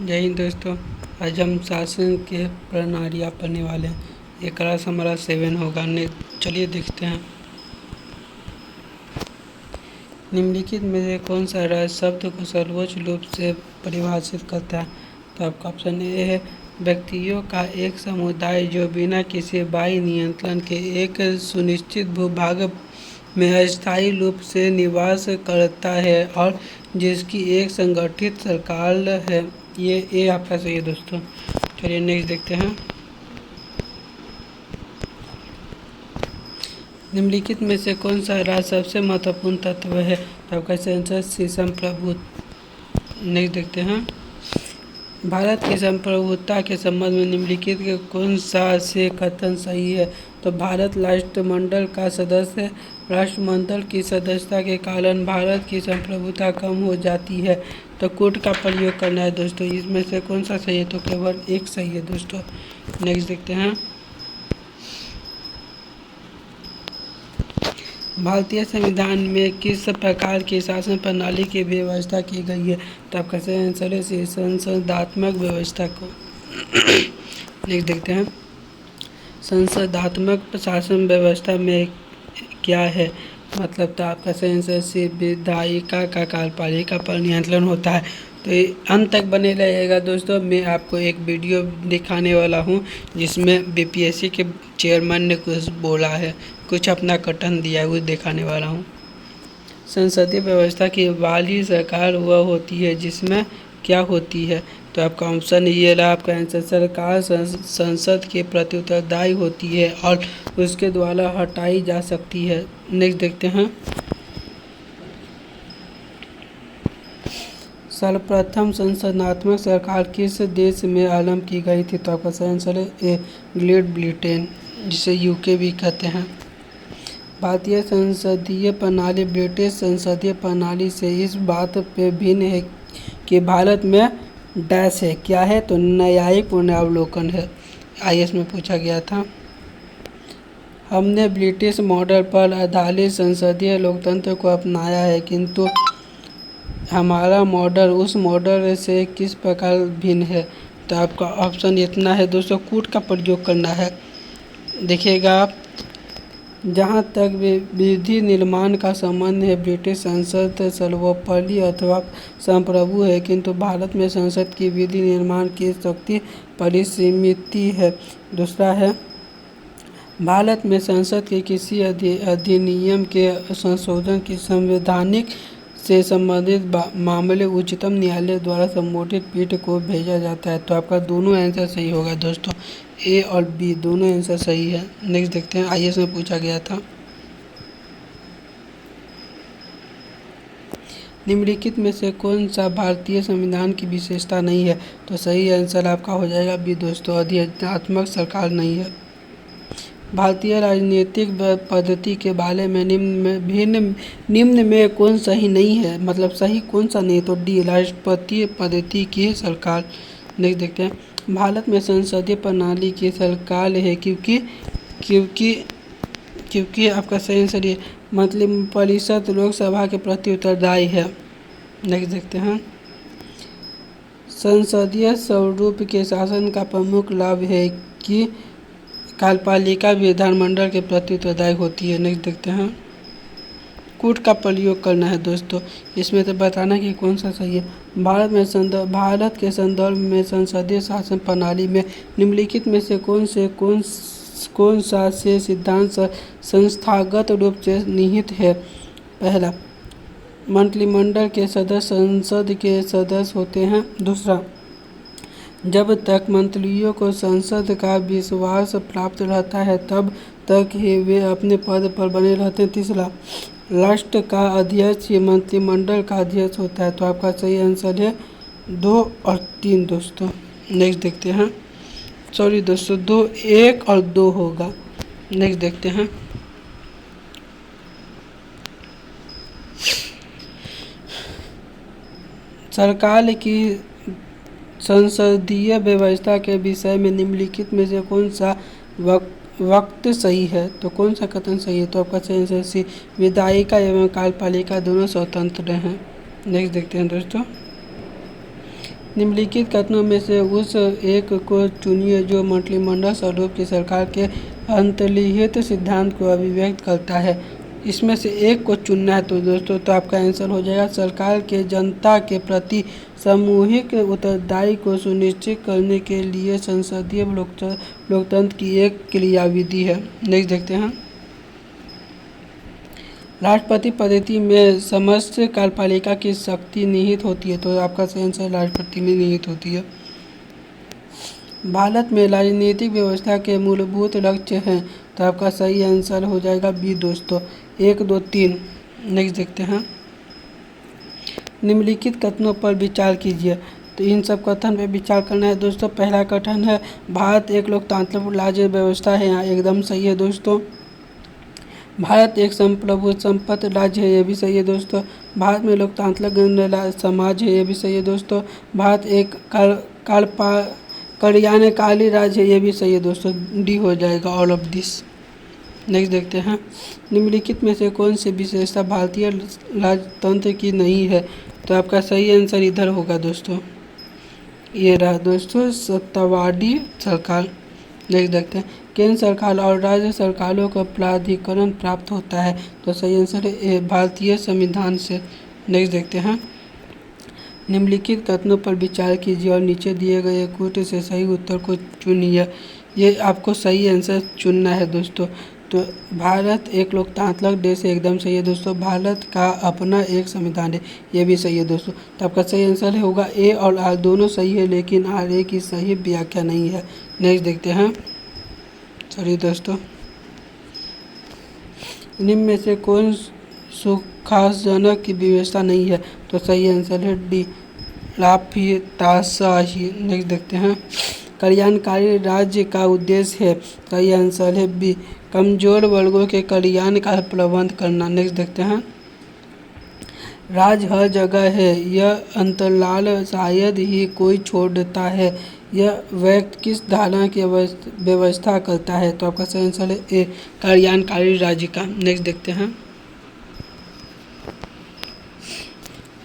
जय हिंद दोस्तों। आज हम शासन के प्रणालियाँ पढ़ने वाले हैं। ये क्लास हमारा 7 होगा। चलिए देखते हैं। निम्नलिखित में से कौन सा राज्य शब्द को सर्वोच्च रूप से परिभाषित करता है? तो आपका ऑप्शन ए है व्यक्तियों का एक समुदाय जो बिना किसी बाह्य नियंत्रण के एक सुनिश्चित भूभाग में अस्थायी रूप से निवास करता है और जिसकी एक संगठित सरकार है। ये आपका सही है दोस्तों। चलिए नेक्स्ट देखते हैं। निम्नलिखित में से कौन सा राज्य सबसे महत्वपूर्ण तत्व है? तो आपका आंसर संप्रभु। नेक्स्ट देखते हैं। भारत की संप्रभुता के संबंध में निम्नलिखित के कौन सा से कथन सही है? तो भारत राष्ट्रमंडल का सदस्य है। राष्ट्रमंडल की सदस्यता के कारण भारत की संप्रभुता कम हो जाती है। तो कूट का प्रयोग करना है दोस्तों। इसमें से कौन सा सही है? तो केवल एक सही है दोस्तों। नेक्स्ट देखते हैं। भारतीय संविधान में किस प्रकार की शासन प्रणाली की व्यवस्था की गई है? तो आपका सही आंसर है संसदात्मक व्यवस्था को। नेक्स्ट देखते हैं। संसदात्मक शासन व्यवस्था में क्या है? मतलब तो आपका सही आंसर से विधायिका का कार्यपालिका पर नियंत्रण होता है। तो ये अंत तक बने रहेगा दोस्तों। मैं आपको एक वीडियो दिखाने वाला हूँ जिसमें बीपीएससी के चेयरमैन ने कुछ बोला है, कुछ अपना कथन दिया है, वो दिखाने वाला हूँ। संसदीय व्यवस्था की वाली सरकार वह होती है जिसमें क्या होती है? तो आपका ऑप्शन ये रहा आपका आंसर। सरकार संसद के प्रति उत्तरदायी होती है और उसके द्वारा हटाई जा सकती है। नेक्स्ट देखते हैं। सर्वप्रथम संसदात्मक सरकार किस देश में आरंभ की गई थी? तो आपका सही आंसर है ग्रेट ब्रिटेन, जिसे यूके भी कहते हैं। भारतीय संसदीय प्रणाली ब्रिटिश संसदीय प्रणाली से इस बात पे भिन्न है कि भारत में डैश है। क्या है? तो न्यायिक पुनरावलोकन है। आईएएस में पूछा गया था। हमने ब्रिटिश मॉडल पर आधारित संसदीय लोकतंत्र को अपनाया है, किंतु हमारा मॉडल उस मॉडल से किस प्रकार भिन्न है? तो आपका ऑप्शन इतना है दोस्तों, कूट का प्रयोग करना है। देखिएगा आप, जहाँ तक विधि निर्माण का संबंध है ब्रिटिश संसद सर्वोपरि अथवा संप्रभु है, किंतु भारत में संसद की विधि निर्माण की शक्ति परिसीमित है। दूसरा है, भारत में संसद के किसी अधिनियम के संशोधन की संवैधानिक से संबंधित मामले उच्चतम न्यायालय द्वारा संबोधित पीठ को भेजा जाता है। तो आपका दोनों आंसर सही होगा दोस्तों। ए और बी दोनों आंसर सही है। नेक्स्ट देखते हैं। आईएएस में पूछा गया था। निम्नलिखित में से कौन सा भारतीय संविधान की विशेषता नहीं है? तो सही आंसर आपका हो जाएगा बी दोस्तों, अधिकारात्मक सरकार नहीं है। भारतीय राजनीतिक पद्धति के बारे में निम्न में कौन सही नहीं है? मतलब सही कौन सा नहीं? तो डी, राष्ट्रपति पद्धति की सरकार। नेक्स्ट देखते हैं। भारत में संसदीय प्रणाली की सरकार है क्योंकि आपका सही आंसर ये मतलब परिषद लोकसभा के प्रति उत्तरदायी है। नेक्स्ट देखते हैं। संसदीय स्वरूप के शासन का प्रमुख लाभ है कि कार्यपालिका विधानमंडल के प्रति उत्तरदायी होती है। नेक्स्ट देखते हैं। कूट का प्रयोग करना है दोस्तों। इसमें तो बताना कि कौन सा सही है। भारत के संदर्भ में संसदीय शासन प्रणाली में निम्नलिखित में से कौन सा से सिद्धांत संस्थागत रूप से निहित है? पहला, मंत्रिमंडल के सदस्य संसद के सदस्य होते हैं। दूसरा, जब तक मंत्रियों को संसद का विश्वास प्राप्त रहता है तब तक ही वे अपने पद पर बने रहते हैं। तीसरा, राष्ट्र का अध्यक्ष मंत्रिमंडल का अध्यक्ष होता है। तो आपका सही आंसर है 2 और 3 दोस्तों। नेक्स्ट देखते हैं। सॉरी दोस्तों, 2, 1 और 2 होगा। नेक्स्ट देखते हैं। सरकार की संसदीय व्यवस्था के विषय में निम्नलिखित में से कौन सा वक्त सही है? तो कौन सा कथन सही है? तो आपका सही आंसर सी, विधायिका एवं कार्यपालिका दोनों स्वतंत्र हैं। नेक्स्ट देखते हैं दोस्तों। निम्नलिखित कथनों में से उस एक को चुनिए जो मंत्रिमंडल स्वरूप की सरकार के अंतर्निहित सिद्धांत को अभिव्यक्त करता है। इसमें से एक को चुनना है तो दोस्तों तो आपका आंसर हो जाएगा सरकार के जनता के प्रति सामूहिक उत्तरदायी को सुनिश्चित करने के लिए संसदीय लोकतंत्र की एक क्रियाविधि है। नेक्स्ट देखते हैं। राष्ट्रपति पद्धति में समस्त कार्यपालिका की शक्ति निहित होती है तो आपका सही आंसर राष्ट्रपति में निहित होती है। भारत में राजनीतिक व्यवस्था के मूलभूत लक्ष्य हैं तो आपका सही आंसर हो जाएगा बी दोस्तों 1, 2, 3। नेक्स्ट देखते हैं। निम्नलिखित कथनों पर विचार कीजिए तो इन सब कथन पर विचार करना है दोस्तों। पहला कथन है भारत एक लोकतांत्रिक राज्य व्यवस्था है, यहाँ एकदम सही है दोस्तों। भारत एक संप्रभु संपन्न राज्य है, ये भी सही है दोस्तों। भारत में लोकतांत्रिक समाज है, ये भी सही है दोस्तों। भारत एक कल्याणकारी राज्य है, ये भी सही है दोस्तों। डी हो जाएगा ऑल ऑफ दिस। नेक्स्ट देखते हैं। निम्नलिखित में से कौन सी विशेषता भारतीय राजतंत्र की नहीं है तो आपका सही आंसर इधर होगा दोस्तों, ये रहा दोस्तों सत्तावादी सरकार। नेक्स्ट देखते हैं। केंद्र सरकार और राज्य सरकारों को प्राधिकरण प्राप्त होता है तो सही आंसर है भारतीय संविधान से। नेक्स्ट देखते हैं। निम्नलिखित कथनों पर विचार कीजिए और नीचे दिए गए कूट से सही उत्तर को चुनिए। ये आपको सही आंसर चुनना है दोस्तों। तो भारत एक लोकतांत्रिक देश है, एकदम सही है दोस्तों। भारत का अपना एक संविधान है, ये भी सही है दोस्तों। तो आपका सही आंसर होगा ए और आर दोनों सही है, लेकिन आर ए की सही व्याख्या नहीं है। नेक्स्ट देखते हैं। सॉरी दोस्तों, निम्न में से कौन सुखासजनक की व्यवस्था नहीं है तो सही आंसर है डी राफिताशाही। नेक्स्ट देखते हैं। कल्याणकारी राज्य का उद्देश्य है, सही आंसर है बी कमजोर वर्गों के कल्याण का प्रबंध करना। नेक्स्ट देखते हैं। राज हर जगह है, यह अंतराल शायद ही कोई छोड़ता है, यह व्यक्ति किस धारा की व्यवस्था करता है तो आपका सही आंसर है ए कल्याणकारी राज्य का। नेक्स्ट देखते हैं।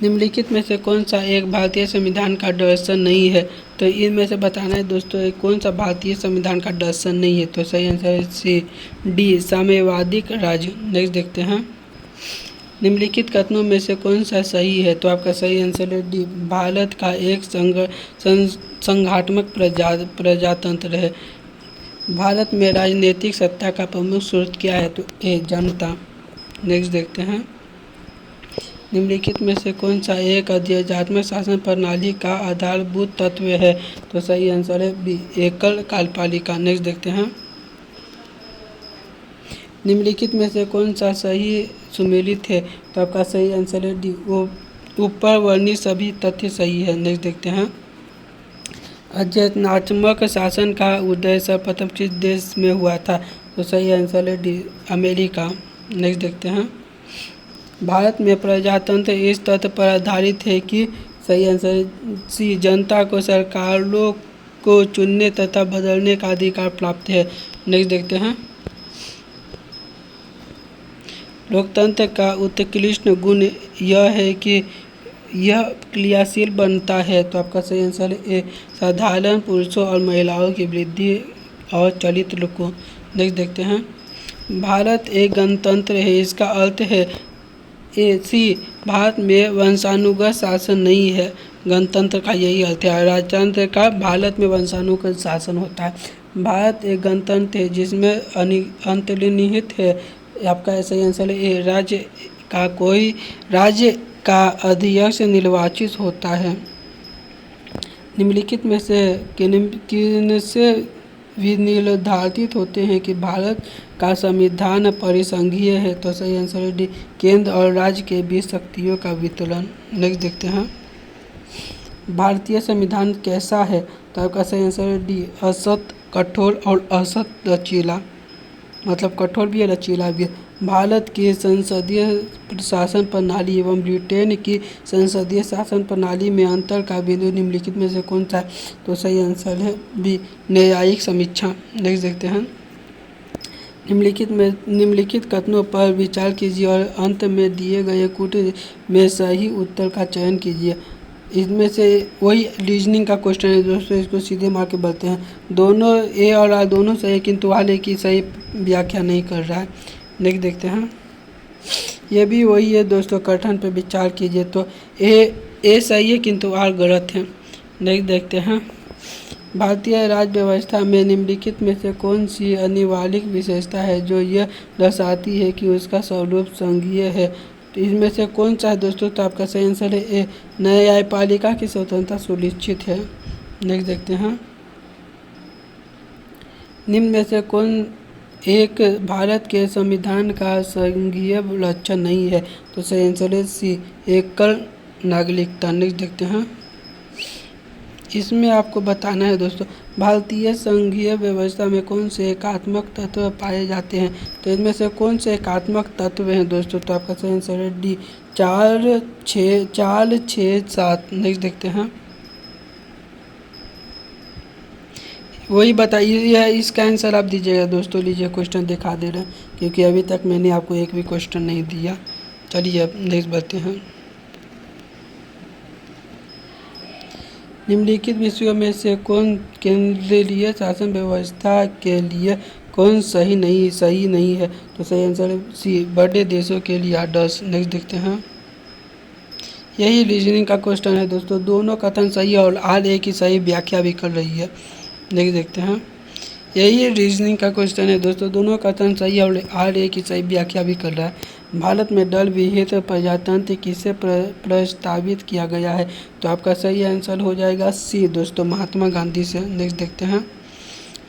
निम्नलिखित में से कौन सा एक भारतीय संविधान का दर्शन नहीं है तो इनमें से बताना है दोस्तों कौन सा भारतीय संविधान का दर्शन नहीं है तो सही आंसर है सी डी साम्यवादी राज्य। नेक्स्ट देखते हैं। निम्नलिखित कथनों में से कौन सा सही है तो आपका सही आंसर है डी भारत का एक संघात्मक प्रजातंत्र है। भारत में राजनीतिक सत्ता का प्रमुख स्रोत क्या है तो ए जनता। नेक्स्ट देखते हैं। निम्नलिखित में से कौन सा एक अधिजात्मक शासन प्रणाली का आधारभूत तत्व है तो सही आंसर है बी एकल कार्यपालिका। नेक्स्ट देखते हैं। निम्नलिखित में से कौन सा सही सुमेलित है तो आपका सही आंसर है डी ऊपर वर्णित सभी तथ्य सही है। नेक्स्ट देखते हैं। अधिजात्मक शासन का उदय सर्वप्रथम किस देश में हुआ था तो सही आंसर है डी अमेरिका। नेक्स्ट देखते हैं। भारत में प्रजातंत्र इस तथ्य पर आधारित है कि सही आंसर सी जनता को सरकारों को चुनने तथा बदलने का अधिकार प्राप्त है। नेक्स्ट देखते हैं। लोकतंत्र का उत्कृष्ट गुण यह है कि यह क्रियाशील बनता है तो आपका सही आंसर है साधारण पुरुषों और महिलाओं की वृद्धि और चरित्र को। नेक्स्ट देखते हैं। भारत एक गणतंत्र है, इसका अर्थ है ए सी भारत में वंशानुगत शासन नहीं है, गणतंत्र का यही अर्थ है। राजतंत्र का भारत में वंशानुगत शासन होता है। भारत एक गणतंत्र है जिसमें अंतर्निहित है, आपका सही आंसर है राज्य का अध्यक्ष निर्वाचित होता है। निम्नलिखित में से किन से विनिर्धारित होते हैं कि भारत का संविधान परिसंघीय है तो सही आंसर है डी केंद्र और राज्य के बीच शक्तियों का वितरण। नेक्स्ट देखते हैं। भारतीय संविधान कैसा है तो आपका सही आंसर है डी असत कठोर और असत लचीला, मतलब कठोर भी है लचीला भी है। भारत की संसदीय शासन प्रणाली एवं ब्रिटेन की संसदीय शासन प्रणाली में अंतर का बिंदु निम्नलिखित में से कौन सा है तो सही आंसर है बी न्यायिक समीक्षा। नेक्स्ट देखते हैं। निम्नलिखित कथनों पर विचार कीजिए और अंत में दिए गए कूट में सही उत्तर का चयन कीजिए। इसमें से वही रीजनिंग का क्वेश्चन है दोस्तों, इसको सीधे मार के बढ़ते हैं। दोनों ए और आर दोनों सही है, किंतु आर ए की सही व्याख्या नहीं कर रहा है। नेक्स्ट देखते हैं, ये भी वही है दोस्तों, कथन पे विचार कीजिए तो ए सही है किंतु आर गलत है। नेक्स्ट देखते हैं, भारतीय राज्य व्यवस्था में निम्नलिखित में से कौन सी अनिवार्य विशेषता है जो यह दर्शाती है कि उसका स्वरूप संघीय है। तो इसमें से कौन सा है दोस्तों, तो आपका सही आंसर है ए, न्यायपालिका की स्वतंत्रता सुनिश्चित है। नेक्स्ट देखते हैं, निम्न में से कौन एक भारत के संविधान का संघीय लक्षण नहीं है। तो सही आंसर है सी, एकल नागरिकता। नेक्स्ट देखते हैं, इसमें आपको बताना है दोस्तों, भारतीय संघीय व्यवस्था में कौन से एकात्मक तत्व पाए जाते हैं। तो इनमें से कौन से एकात्मक तत्व हैं दोस्तों, तो आपका सही आंसर है डी, 4 6 7। नेक्स्ट देखते हैं, वही बताइए, इसका आंसर आप दीजिएगा दोस्तों। लीजिए क्वेश्चन दिखा दे रहे हैं, क्योंकि अभी तक मैंने आपको एक भी क्वेश्चन नहीं दिया। चलिए अब नेक्स्ट बढ़ते हैं, निम्नलिखित विषयों में से कौन केंद्रीय शासन व्यवस्था के लिए कौन सही नहीं है। तो सही आंसर है सी, बड़े देशों के लिए आदर्श। नेक्स्ट देखते हैं, यही रीजनिंग का क्वेश्चन है दोस्तों, दोनों कथन सही है और आर ए की सही व्याख्या भी कर रही है। नेक्स्ट देखते हैं, यही रीजनिंग का क्वेश्चन है दोस्तों, दोनों कथन सही है और आर ए की सही व्याख्या भी कर रहा है। भारत में दल विहित प्रजातंत्र किसे प्रस्तावित किया गया है। तो आपका सही आंसर हो जाएगा सी दोस्तों, महात्मा गांधी से। नेक्स्ट देखते हैं,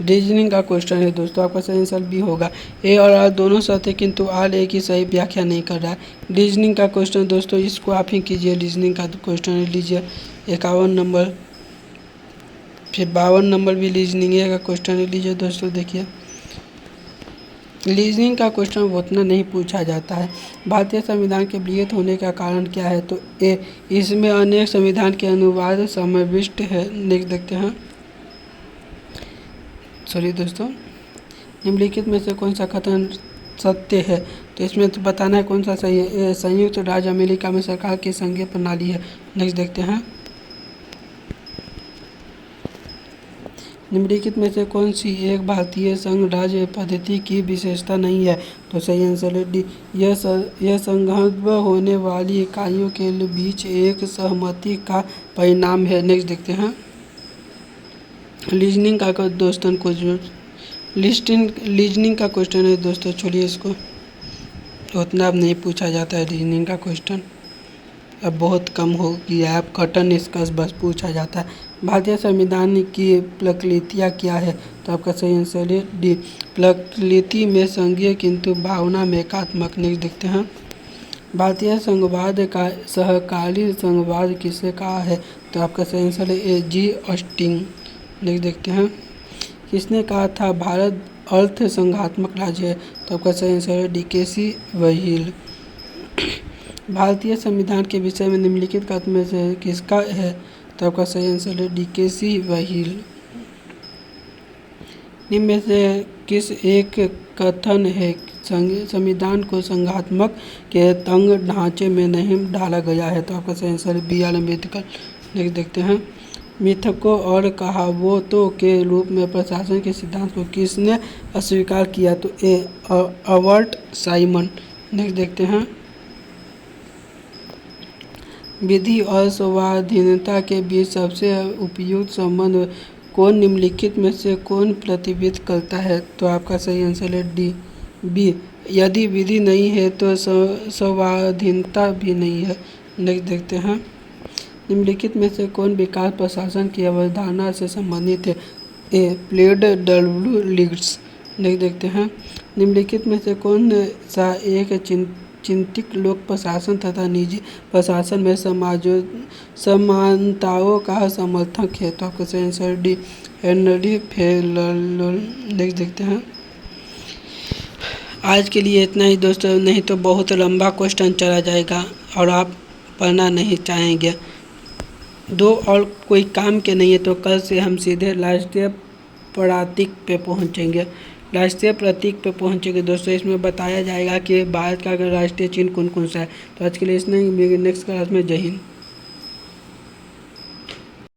रीजनिंग का क्वेश्चन है दोस्तों, आपका सही आंसर बी होगा, ए और आर दोनों सत्य किंतु आर ए की सही व्याख्या नहीं कर रहा है। रीजनिंग का क्वेश्चन दोस्तों, इसको आप ही कीजिए। रीजनिंग का क्वेश्चन लीजिए 51 नंबर, फिर 52 नंबर भी रीजनिंग का क्वेश्चन लीजिए दोस्तों। देखिए, रीजनिंग का क्वेश्चन उतना नहीं पूछा जाता है। भारतीय संविधान के विहित होने का कारण क्या है। तो ए, इसमें अनेक संविधान के अनुवाद समाविष्ट है। नेक्स्ट देखते हैं, सॉरी दोस्तों, निम्नलिखित में से कौन सा कथन सत्य है। तो इसमें तो बताना है कौन सा सही है। संयुक्त राज्य अमेरिका में सरकार की संघीय प्रणाली है। नेक्स्ट देखते हैं, निम्नलिखित में से कौन सी एक भारतीय संघ राज्य पद्धति की विशेषता नहीं है। तो सही आंसर है डी, यह संघबद्ध होने वाली इकाइयों के बीच एक सहमति का परिणाम है। नेक्स्ट देखते हैं, रीजनिंग का दोस्तों कुछ रीजनिंग का क्वेश्चन है दोस्तों, छोड़िए इसको, उतना अब नहीं पूछा जाता है रीजनिंग का क्वेश्चन, अब बहुत कम हो गया है, अब कटन निष्कर्ष बस पूछा जाता है। भारतीय संविधान की प्रकृतियाँ क्या है। तो आपका सही आंसर है डी, प्रकृति में संघीय किंतु भावना में एकात्मक। नेक्स्ट देखते हैं, भारतीय संघवाद का सहकारी संघवाद किसे कहा है। तो आपका सही आंसर है ए, जी ऑस्टिन। नेक्स्ट देखते हैं, किसने कहा था भारत अर्थ संघात्मक राज्य है। तो आपका सही आंसर है डी, के.सी. व्हील। भारतीय संविधान के विषय में निम्नलिखित कथन में से किसका है। तो आपका सही आंसर है डी, के.सी. व्हील। निम्न में से किस एक कथन है संविधान को संघात्मक के तंग ढांचे में नहीं डाला गया है। तो आपका सही आंसर है बी, आर अम्बेडकर। नेक्स्ट देखते हैं, मिथकों और कहावतों के रूप में प्रशासन के सिद्धांत को किसने अस्वीकार किया। तो ए, अल्बर्ट साइमन। नेक्स्ट देखते हैं, विधि और स्वाधीनता के बीच सबसे उपयुक्त संबंध कौन निम्नलिखित में से कौन प्रतिबिंबित करता है। तो आपका सही आंसर है डी, बी, यदि विधि नहीं है तो स्वाधीनता भी नहीं है। नेक्स्ट देखते हैं, निम्नलिखित में से कौन विकास प्रशासन की अवधारणा से संबंधित है। ए, प्लेड डब्ल्यू लिग्स। नेक्स्ट देखते हैं, निम्नलिखित में से कौन सा एक चिंतित लोक प्रशासन तथा निजी प्रशासन में समानताओं का समर्थक है। तो आपका सही answer D, Henry failure. Next देखते हैं, आज के लिए इतना ही दोस्तों, नहीं तो बहुत लंबा क्वेश्चन चला जाएगा और आप पढ़ना नहीं चाहेंगे। दो और कोई काम के नहीं है, तो कल से हम सीधे राष्ट्रीय प्रतीक पे पहुंचेंगे। राष्ट्रीय प्रतीक पे पहुंचेंगे दोस्तों, इसमें बताया जाएगा कि भारत का राष्ट्रीय चिन्ह कौन कौन सा है। तो आज के लिए इतना ही, नेक्स्ट क्लास में जय हिंद।